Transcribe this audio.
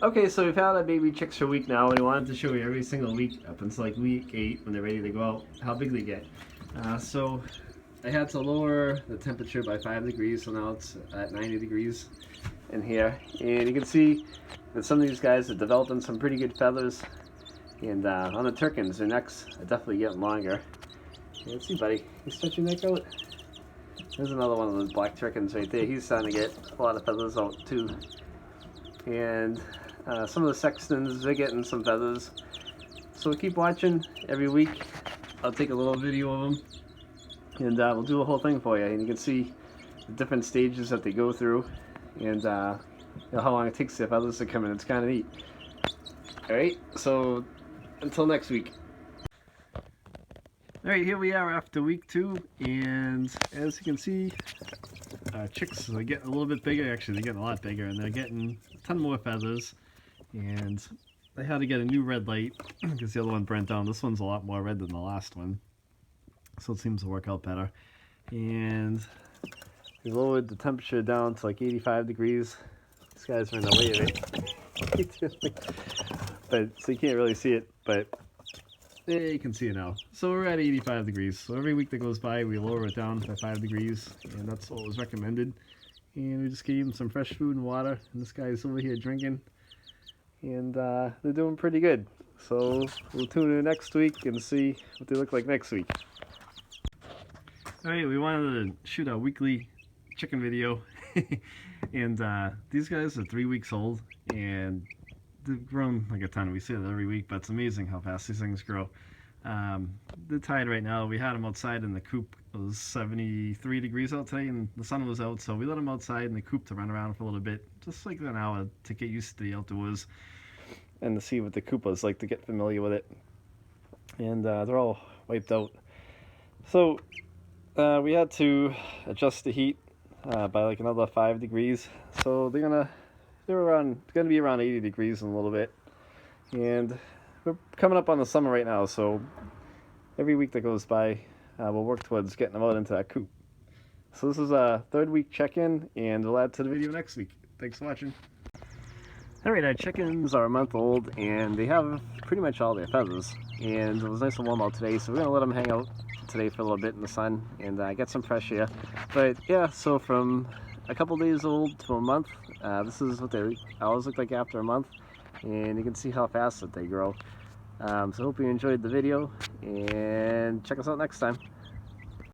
Okay, so we've had our baby chicks for a week now. We wanted to show you every single week up until like week 8 when they're ready to go out, how big they get. So I had to lower the temperature by 5 degrees, so now it's at 90 degrees in here. And you can see that some of these guys are developing some pretty good feathers. And on the Turkins, their necks are definitely getting longer. Yeah, let's see, buddy. You stretch your neck out? There's another one of those black Turkins right there. He's starting to get a lot of feathers out too. And some of the sextons, they're getting some feathers. So keep watching every week. I'll take a little video of them and we'll do a whole thing for you. And you can see the different stages that they go through and you know, how long it takes their feathers to come in. It's kind of neat. Alright, so until next week. Alright, here we are after week 2, and as you can see, chicks are getting a little bit bigger. Actually, they're getting a lot bigger, and they're getting a ton more feathers. And I had to get a new red light because the other one burnt down. This one's a lot more red than the last one, so it seems to work out better. And we lowered the temperature down to like 85 degrees. These guys are in the way of it. But so you can't really see it, but yeah, you can see it now. So we're at 85 degrees. So every week that goes by, we lower it down by 5 degrees, and that's what was recommended. And we just gave them some fresh food and water, and this guy's over here drinking, and they're doing pretty good. So we'll tune in next week and see what they look like next week. Alright, we wanted to shoot a weekly chicken video, and these guys are 3 weeks old, and they've grown like a ton. We see it every week, but it's amazing how fast these things grow. They're tied right now. We had them outside in the coop. It was 73 degrees out today, and the sun was out, so we let them outside in the coop to run around for a little bit, just like an hour to get used to the outdoors and to see what the coop was like, to get familiar with it. And they're all wiped out. So we had to adjust the heat by like another 5 degrees. So they're gonna be around 80 degrees in a little bit, and we're coming up on the summer right now, so every week that goes by we'll work towards getting them out into that coop. So this is a 3rd week check-in, and we'll add to the video next week. Thanks for watching. Alright, our chickens are a month old, and they have pretty much all their feathers, and it was nice and warm out today, so we're going to let them hang out today for a little bit in the sun and get some fresh air. But yeah, so from a couple days old to a month, this is what they always look like after a month, and you can see how fast that they grow. So I hope you enjoyed the video, and check us out next time.